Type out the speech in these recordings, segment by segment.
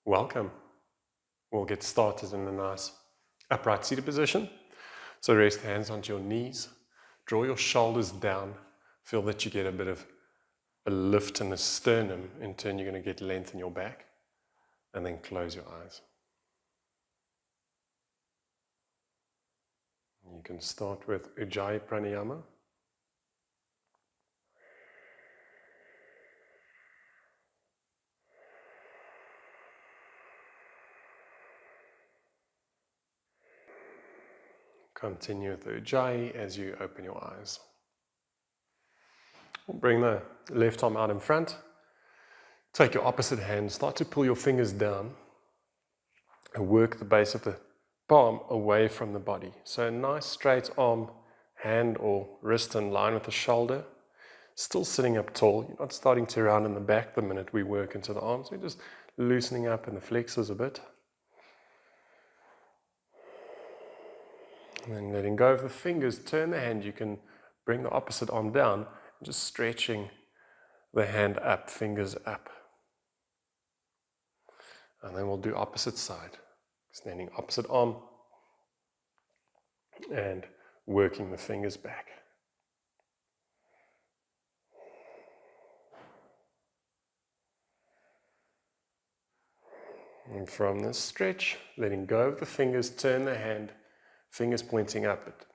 Welcome. We'll get started in a nice upright seated position. So rest hands onto your knees, draw your shoulders down, feel that you get a bit of a lift in the sternum. In turn, you're going to get length in your back, and then close your eyes. You can start with Ujjayi Pranayama. Continue with the Ujjayi as you open your eyes. We'll bring the left arm out in front. Take your opposite hand, start to pull your fingers down and work the base of the palm away from the body. So a nice straight arm, hand or wrist in line with the shoulder. Still sitting up tall. You're not starting to round in the back the minute we work into the arms. We're just loosening up in the flexors a bit. And then letting go of the fingers, turn the hand. You can bring the opposite arm down, just stretching the hand up, fingers up. And then we'll do opposite side. Extending opposite arm and working the fingers back. And from this stretch, letting go of the fingers, turn the hand, fingers pointing up, but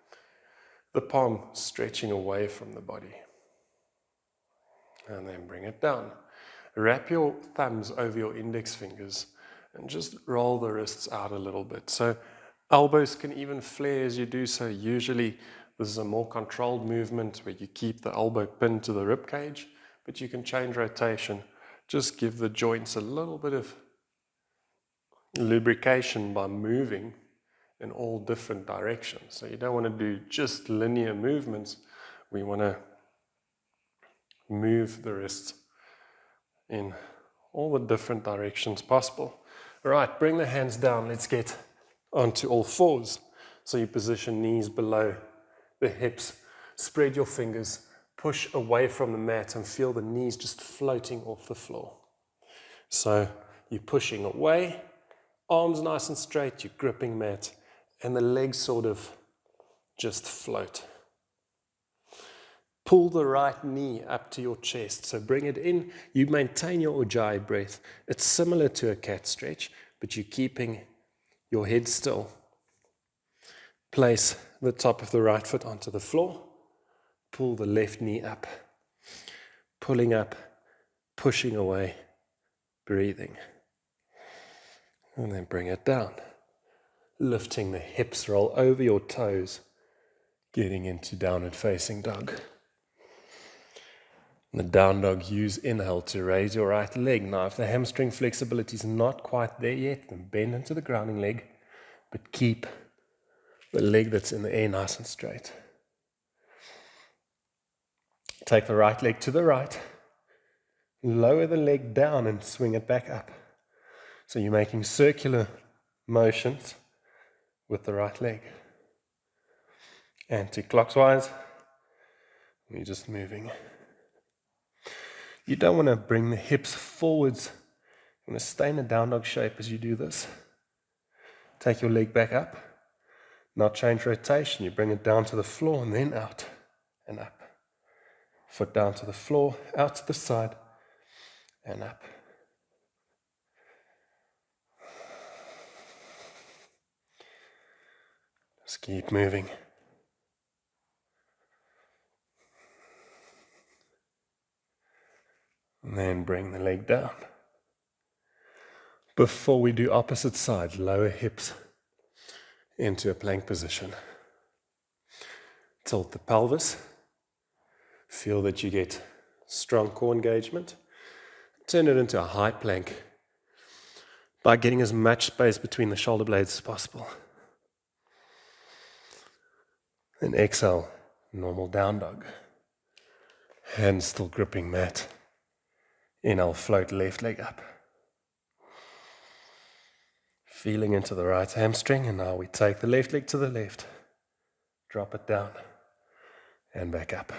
the palm stretching away from the body. And then bring it down. Wrap your thumbs over your index fingers and just roll the wrists out a little bit. So elbows can even flare as you do so. Usually this is a more controlled movement where you keep the elbow pinned to the rib cage, but you can change rotation. Just give the joints a little bit of lubrication by moving in all different directions. So you don't want to do just linear movements. We want to move the wrists in all the different directions possible. All right, bring the hands down. Let's get onto all fours. So you position knees below the hips. Spread your fingers. Push away from the mat and feel the knees just floating off the floor. So you're pushing away. Arms nice and straight. You're gripping mat. And the legs sort of just float. Pull the right knee up to your chest. So bring it in. You maintain your Ujjayi breath. It's similar to a cat stretch, but you're keeping your head still. Place the top of the right foot onto the floor. Pull the left knee up. Pulling up, pushing away, breathing. And then bring it down. Lifting the hips, roll over your toes. Getting into downward facing dog. In the down dog, use inhale to raise your right leg. Now, if the hamstring flexibility is not quite there yet, then bend into the grounding leg, but keep the leg that's in the air nice and straight. Take the right leg to the right, lower the leg down and swing it back up. So you're making circular motions with the right leg. Anti-clockwise, you're just moving. You don't want to bring the hips forwards. You want to stay in a down dog shape as you do this. Take your leg back up. Now change rotation. You bring it down to the floor and then out and up. Foot down to the floor, out to the side and up. Just keep moving. And then bring the leg down. Before we do opposite side, lower hips into a plank position. Tilt the pelvis. Feel that you get strong core engagement. Turn it into a high plank by getting as much space between the shoulder blades as possible. Then exhale, normal down dog. Hands still gripping mat. Inhale, float left leg up. Feeling into the right hamstring, and now we take the left leg to the left. Drop it down and back up.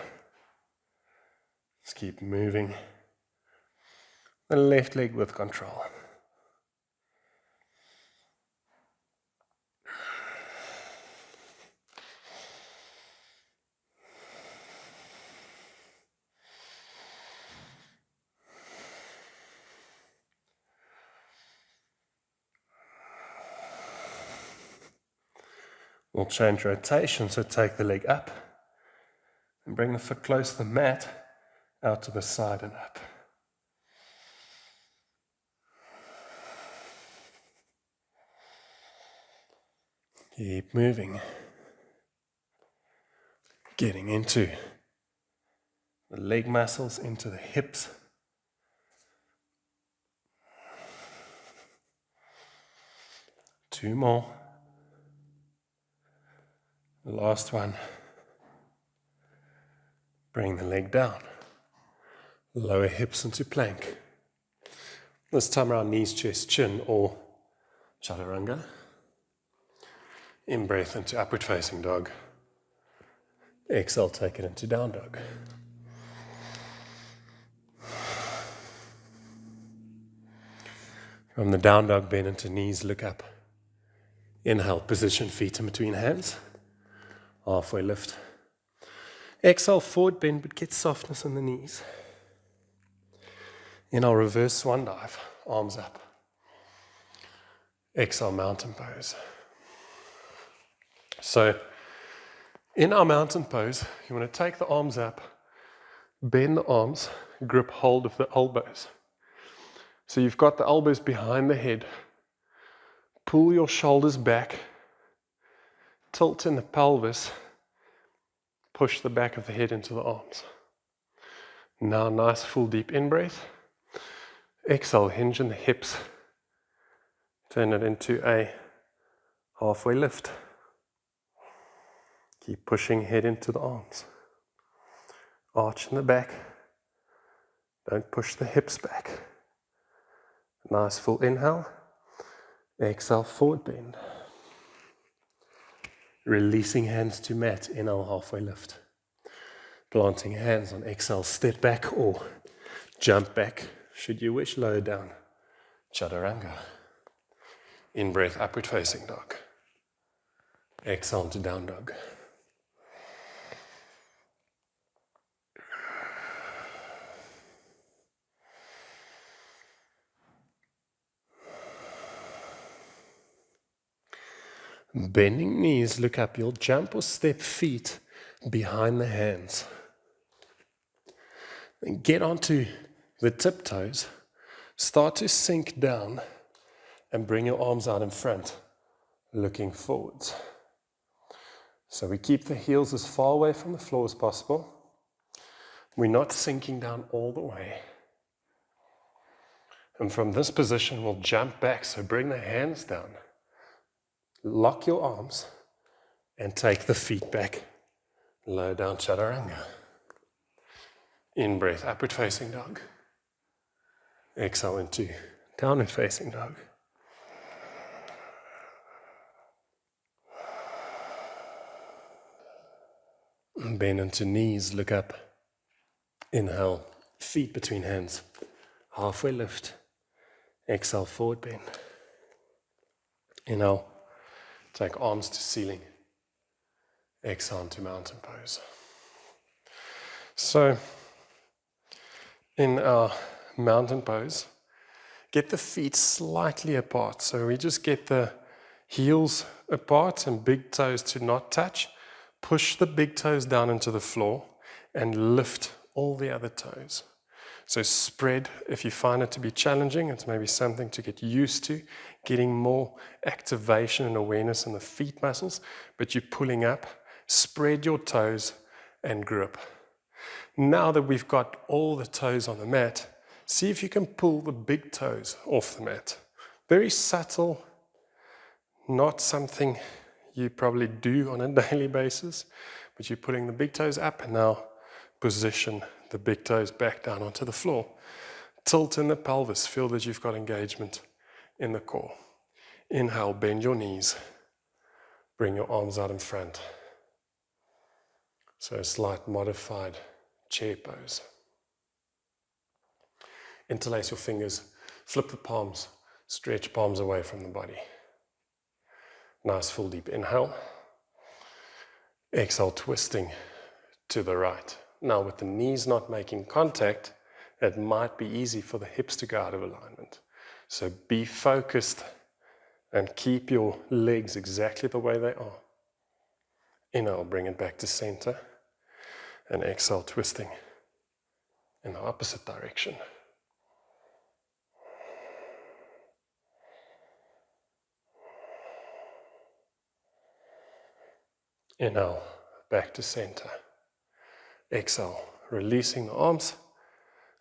Just keep moving the left leg with control. We'll change rotation, so take the leg up and bring the foot close to the mat, out to the side and up. Keep moving. Getting into the leg muscles, into the hips. Two more. The last one. Bring the leg down. Lower hips into plank. This time around, knees, chest, chin, or chaturanga. In breath into upward facing dog. Exhale, take it into down dog. From the down dog, bend into knees, look up. Inhale, position feet in between hands. Halfway lift. Exhale, forward bend, but get softness in the knees. Inhale, reverse swan dive, arms up. Exhale, mountain pose. So, in our mountain pose, you want to take the arms up, bend the arms, grip hold of the elbows. So you've got the elbows behind the head. Pull your shoulders back, tilt in the pelvis, push the back of the head into the arms. Now, nice full deep in-breath. Exhale, hinge in the hips. Turn it into a halfway lift. Keep pushing head into the arms. Arch in the back. Don't push the hips back. Nice full inhale. Exhale, forward bend. Releasing hands to mat, inhale, halfway lift. Planting hands on exhale, step back or jump back, should you wish, lower down. Chaturanga. In breath, upward facing dog. Exhale to down dog. Bending knees, look up. You'll jump or step feet behind the hands. Then get onto the tiptoes. Start to sink down and bring your arms out in front, looking forwards. So we keep the heels as far away from the floor as possible. We're not sinking down all the way. And from this position, we'll jump back. So bring the hands down. Lock your arms and take the feet back. Lower down chaturanga. In breath, upward facing dog. Exhale into downward facing dog. Bend into knees, look up. Inhale, feet between hands. Halfway lift. Exhale, forward bend. Inhale. Take arms to ceiling. Exhale to mountain pose. So, in our mountain pose, get the feet slightly apart. So we just get the heels apart and big toes to not touch. Push the big toes down into the floor and lift all the other toes. So spread, if you find it to be challenging, it's maybe something to get used to, getting more activation and awareness in the feet muscles, but you're pulling up, spread your toes and grip. Now that we've got all the toes on the mat, see if you can pull the big toes off the mat. Very subtle, not something you probably do on a daily basis, but you're pulling the big toes up and now position the big toes back down onto the floor. Tilt in the pelvis, feel that you've got engagement in the core. Inhale, bend your knees. Bring your arms out in front. So a slight modified chair pose. Interlace your fingers, flip the palms, stretch palms away from the body. Nice full deep inhale. Exhale, twisting to the right. Now with the knees not making contact, it might be easy for the hips to go out of alignment. So be focused and keep your legs exactly the way they are. Inhale, bring it back to center. And exhale, twisting in the opposite direction. Inhale, back to center. Exhale, releasing the arms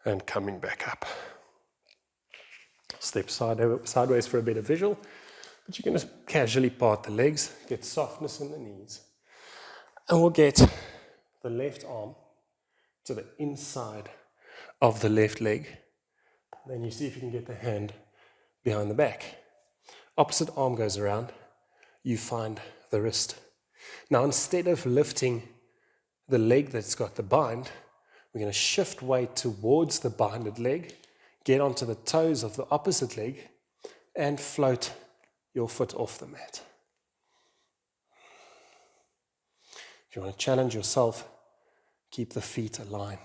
and coming back up. Step sideways for a better visual, but you can just casually part the legs, get softness in the knees. And we'll get the left arm to the inside of the left leg. Then you see if you can get the hand behind the back. Opposite arm goes around, you find the wrist. Now instead of lifting the leg that's got the bind, we're going to shift weight towards the binded leg, get onto the toes of the opposite leg, and float your foot off the mat. If you want to challenge yourself, keep the feet aligned.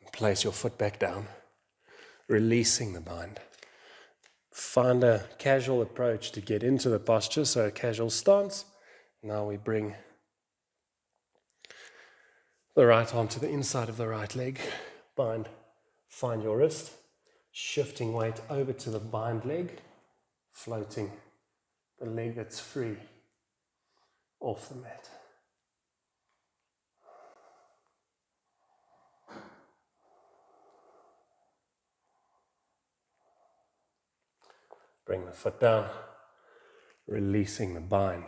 And place your foot back down, releasing the bind. Find a casual approach to get into the posture, so a casual stance. Now we bring the right arm to the inside of the right leg, bind, find your wrist, shifting weight over to the bind leg, floating the leg that's free off the mat. Bring the foot down, releasing the bind.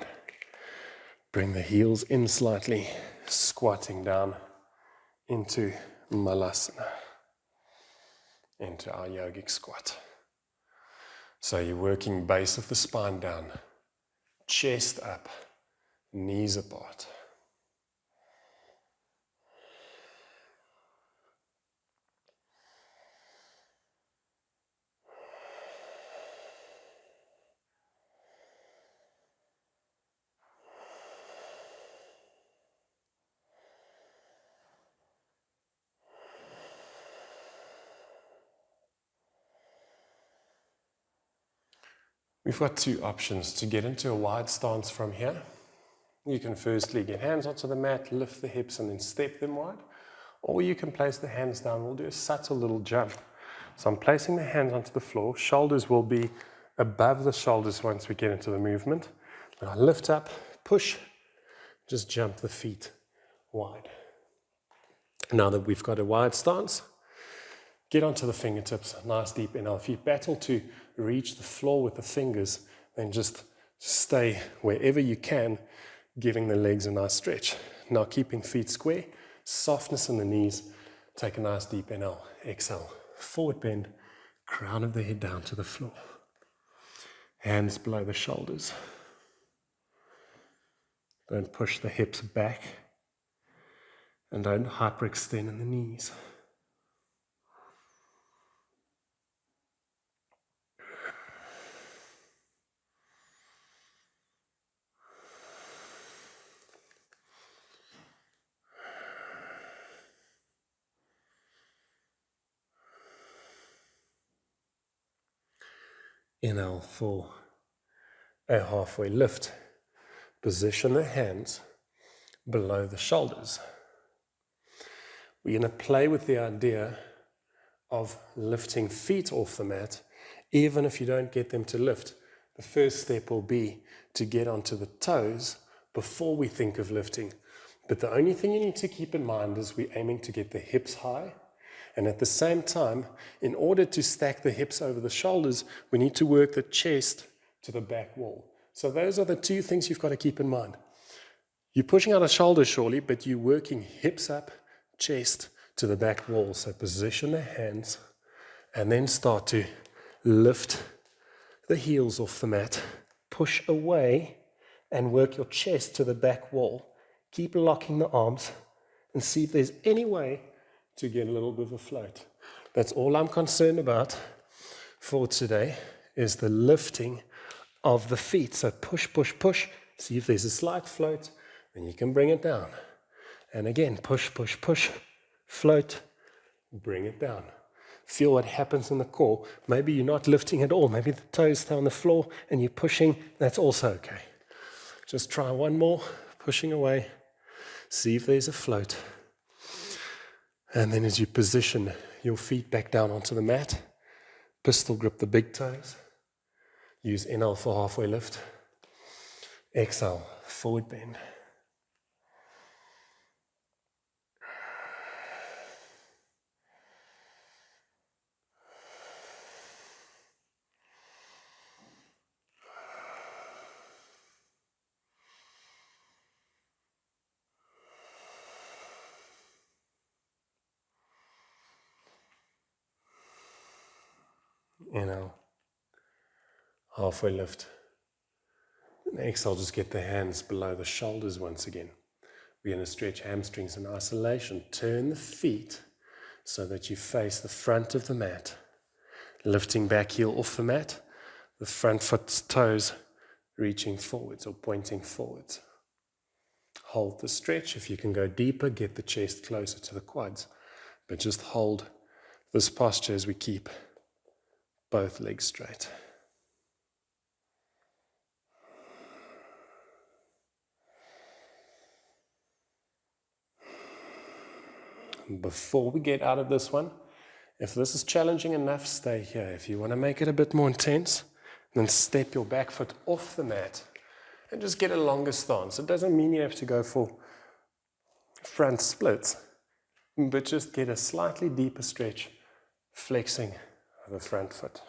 Bring the heels in slightly, squatting down into Malasana, into our Yogic Squat. So you're working base of the spine down, chest up, knees apart. We've got two options to get into a wide stance from here. You can firstly get hands onto the mat, lift the hips and then step them wide. Or you can place the hands down. We'll do a subtle little jump. So I'm placing the hands onto the floor. Shoulders will be above the shoulders once we get into the movement. Then I lift up, push, just jump the feet wide. Now that we've got a wide stance, get onto the fingertips, nice deep inhale. If you battle to reach the floor with the fingers, then just stay wherever you can, giving the legs a nice stretch. Now keeping feet square, softness in the knees. Take a nice deep inhale, exhale. Forward bend, crown of the head down to the floor. Hands below the shoulders. Don't push the hips back and don't hyperextend in the knees. Inhale for a halfway lift. Position the hands below the shoulders. We're going to play with the idea of lifting feet off the mat, even if you don't get them to lift. The first step will be to get onto the toes before we think of lifting. But the only thing you need to keep in mind is we're aiming to get the hips high. And at the same time, in order to stack the hips over the shoulders, we need to work the chest to the back wall. So those are the two things you've got to keep in mind. You're pushing out a shoulder surely, but you're working hips up, chest to the back wall. So position the hands and then start to lift the heels off the mat, push away and work your chest to the back wall. Keep locking the arms and see if there's any way to get a little bit of a float. That's all I'm concerned about for today, is the lifting of the feet. So push, push, push. See if there's a slight float, then you can bring it down. And again, push, push, push, float, bring it down. Feel what happens in the core. Maybe you're not lifting at all. Maybe the toes stay on the floor and you're pushing. That's also okay. Just try one more, pushing away. See if there's a float. And then as you position your feet back down onto the mat, pistol grip the big toes. Use inhale for halfway lift. Exhale, forward bend. Inhale, halfway lift. And exhale, just get the hands below the shoulders once again. We're going to stretch hamstrings in isolation. Turn the feet so that you face the front of the mat. Lifting back heel off the mat, the front foot's toes reaching forwards or pointing forwards. Hold the stretch. If you can go deeper, get the chest closer to the quads. But just hold this posture as we keep both legs straight. Before we get out of this one, if this is challenging enough, stay here. If you want to make it a bit more intense, then step your back foot off the mat and just get a longer stance. It doesn't mean you have to go for front splits, but just get a slightly deeper stretch, flexing the front foot.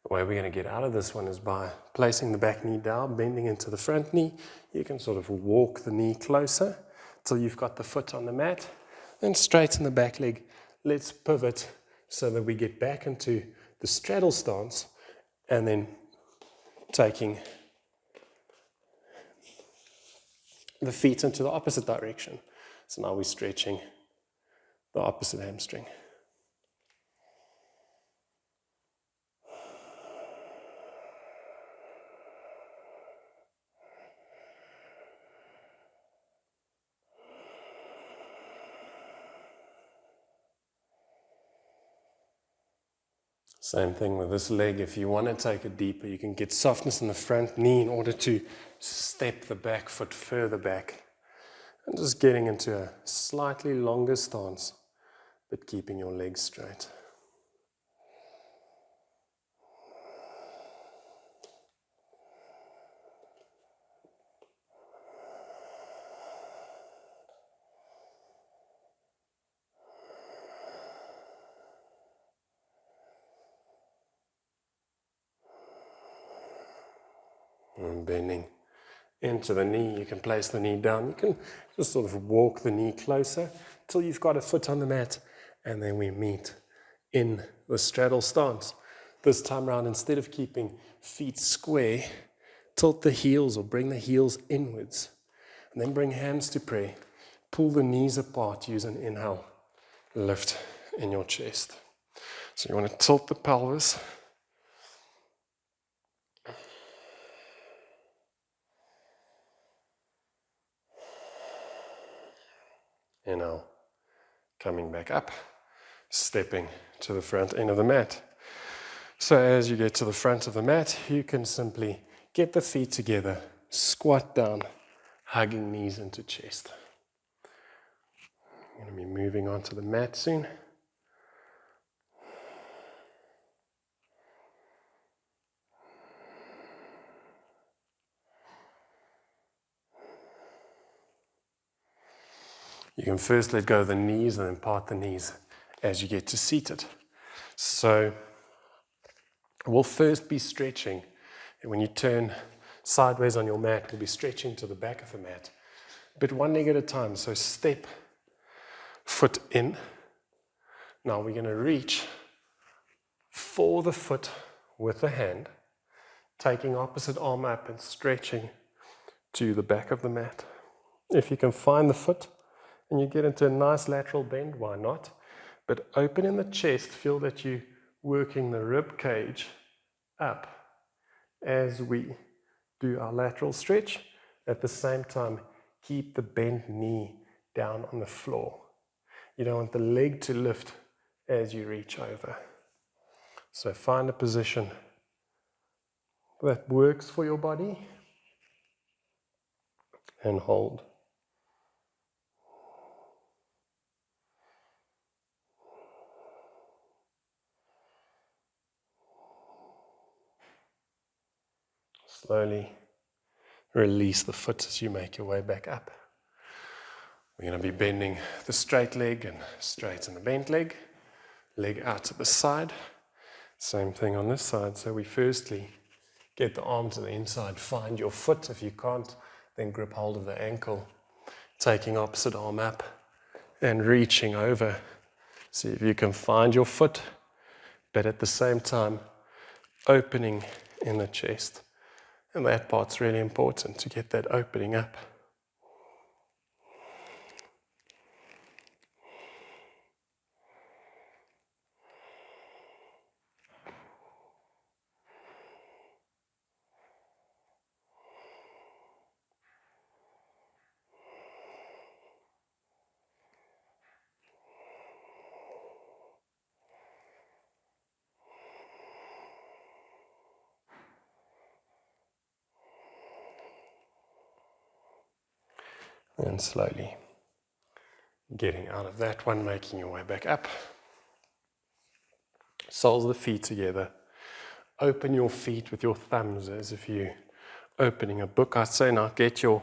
The way we're going to get out of this one is by placing the back knee down, bending into the front knee. You can sort of walk the knee closer till you've got the foot on the mat, then straighten the back leg. Let's pivot so that we get back into the straddle stance and then taking the feet into the opposite direction. So now we're stretching the opposite hamstring. Same thing with this leg. If you want to take it deeper, you can get softness in the front knee in order to step the back foot further back. And just getting into a slightly longer stance, but keeping your legs straight. And bending into the knee, you can place the knee down. You can just sort of walk the knee closer till you've got a foot on the mat, and then we meet in the straddle stance. This time around, instead of keeping feet square, tilt the heels or bring the heels inwards, and then bring hands to prayer. Pull the knees apart, use an inhale, lift in your chest. So you want to tilt the pelvis. Inhale, coming back up, stepping to the front end of the mat. So as you get to the front of the mat, you can simply get the feet together, squat down, hugging knees into chest. I'm going to be moving onto the mat soon. You can first let go of the knees and then part the knees as you get to seated. So we'll first be stretching. And when you turn sideways on your mat, we'll be stretching to the back of the mat. But one leg at a time. So step, foot in. Now we're going to reach for the foot with the hand, taking opposite arm up and stretching to the back of the mat. If you can find the foot, and you get into a nice lateral bend, why not? But open in the chest, feel that you're working the rib cage up as we do our lateral stretch. At the same time, keep the bent knee down on the floor. You don't want the leg to lift as you reach over. So find a position that works for your body and hold. Slowly release the foot as you make your way back up. We're going to be bending the straight leg and straighten the bent leg. Leg out to the side. Same thing on this side. So we firstly get the arm to the inside. Find your foot. If you can't, then grip hold of the ankle. Taking opposite arm up and reaching over. See if you can find your foot, but at the same time, opening in the chest. And that part's really important, to get that opening up. And slowly getting out of that one, making your way back up. Soles of the feet together. Open your feet with your thumbs as if you're opening a book. I'd say now get your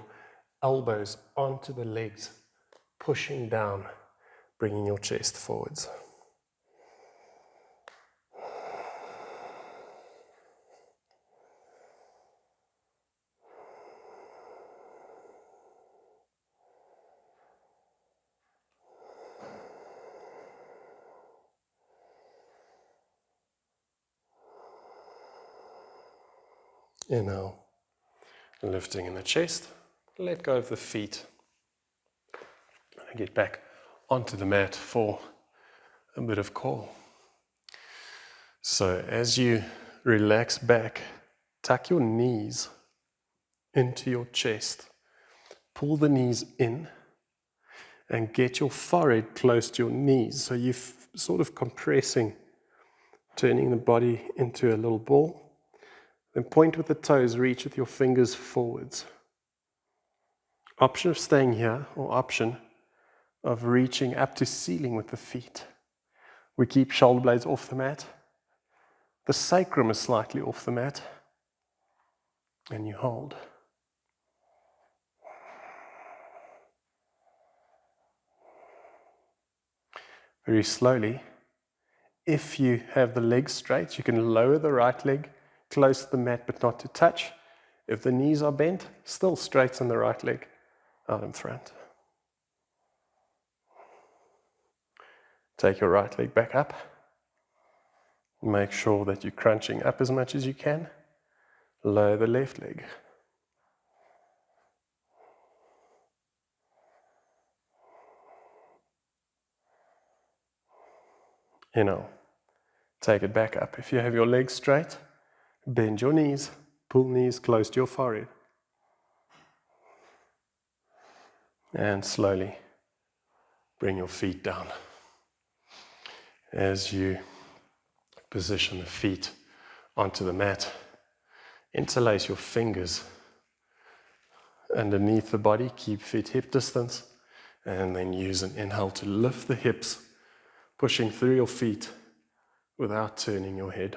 elbows onto the legs, pushing down, bringing your chest forwards. Inhale, lifting in the chest, let go of the feet, and get back onto the mat for a bit of core. So as you relax back, tuck your knees into your chest, pull the knees in, and get your forehead close to your knees. So you're sort of compressing, turning the body into a little ball. Then point with the toes, reach with your fingers forwards. Option of staying here, or option of reaching up to ceiling with the feet. We keep shoulder blades off the mat. The sacrum is slightly off the mat. And you hold. Very slowly, if you have the legs straight, you can lower the right leg close to the mat but not to touch. If the knees are bent, still straighten the right leg out in front. Take your right leg back up. Make sure that you're crunching up as much as you can. Lower the left leg. Inhale. Take it back up. If you have your legs straight, bend your knees. Pull knees close to your forehead. And slowly bring your feet down. As you position the feet onto the mat, interlace your fingers underneath the body. Keep feet hip distance. And then use an inhale to lift the hips, pushing through your feet without turning your head.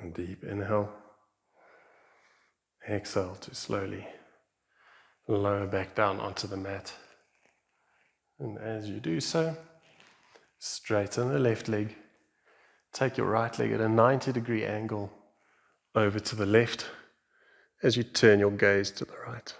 And deep inhale. Exhale to slowly lower back down onto the mat. And as you do so, straighten the left leg. Take your right leg at a 90-degree angle over to the left as you turn your gaze to the right.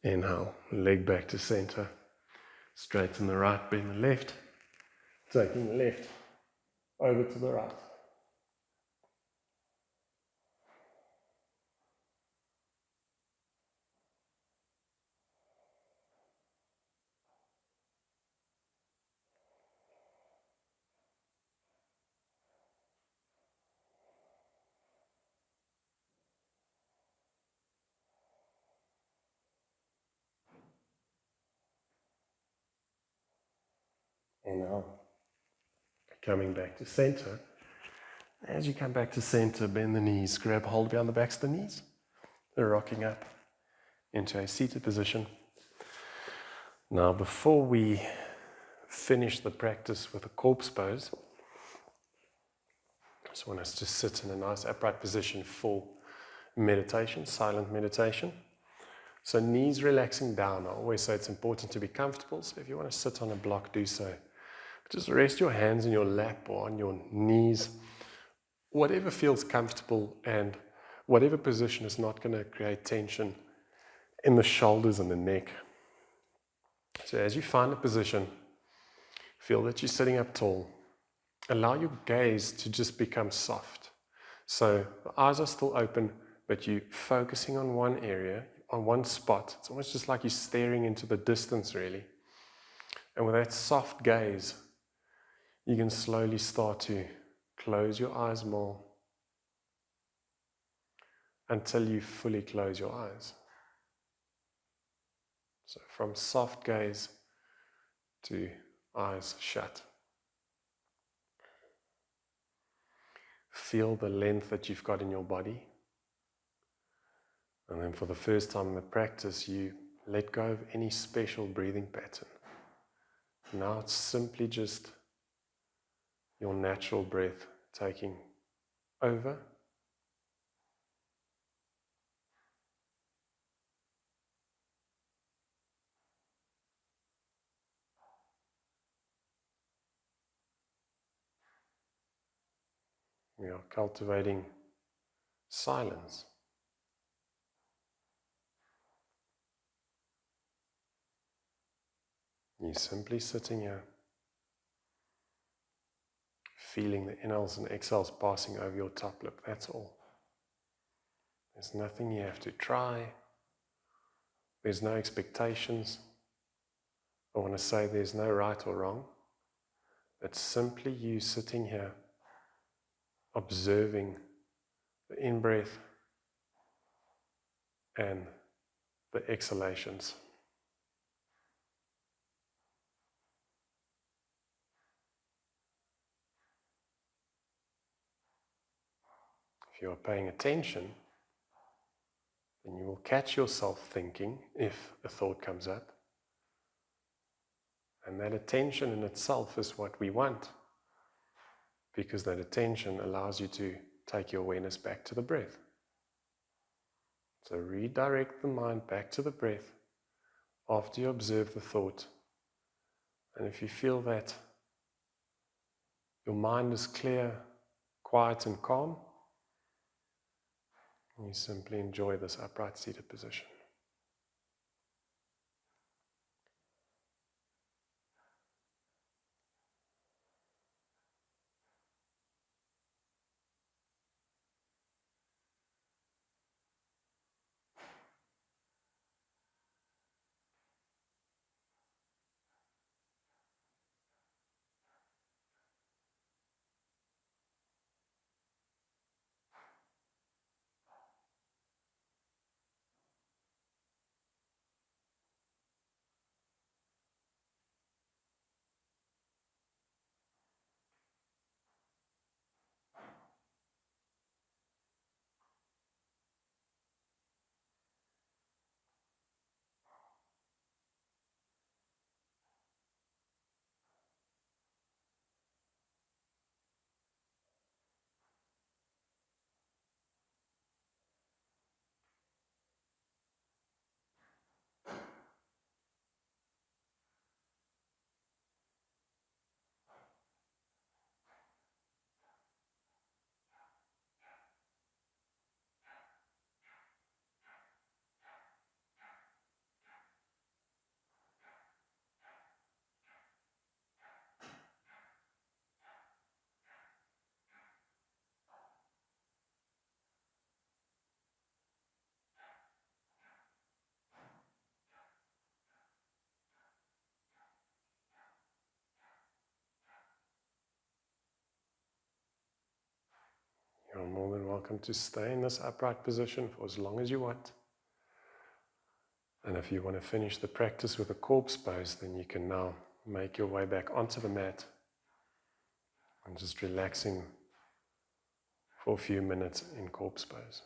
Inhale, leg back to center. Straighten the right, bend the left. Taking the left over to the right. Inhale, coming back to center. As you come back to center, bend the knees, grab hold behind the backs of the knees. They're rocking up into a seated position. Now, before we finish the practice with a corpse pose, I just want us to sit in a nice upright position for meditation, silent meditation. So knees relaxing down. I always say it's important to be comfortable, so if you want to sit on a block, do so. Just rest your hands in your lap or on your knees, whatever feels comfortable, and whatever position is not going to create tension in the shoulders and the neck. So as you find a position, feel that you're sitting up tall. Allow your gaze to just become soft. So the eyes are still open, but you're focusing on one area, on one spot. It's almost just like you're staring into the distance, really. And with that soft gaze, you can slowly start to close your eyes more until you fully close your eyes. So from soft gaze to eyes shut. Feel the length that you've got in your body. And then for the first time in the practice, you let go of any special breathing pattern. Now it's simply just your natural breath taking over. We are cultivating silence. You're simply sitting here, feeling the inhales and exhales passing over your top lip, that's all. There's nothing you have to try. There's no expectations. I want to say there's no right or wrong. It's simply you sitting here, observing the in-breath and the exhalations. If you are paying attention, then you will catch yourself thinking if a thought comes up. And that attention in itself is what we want, because that attention allows you to take your awareness back to the breath. So redirect the mind back to the breath after you observe the thought. And if you feel that your mind is clear, quiet and calm, you simply enjoy this upright seated position. You're more than welcome to stay in this upright position for as long as you want. And if you want to finish the practice with a corpse pose, then you can now make your way back onto the mat and just relaxing for a few minutes in corpse pose.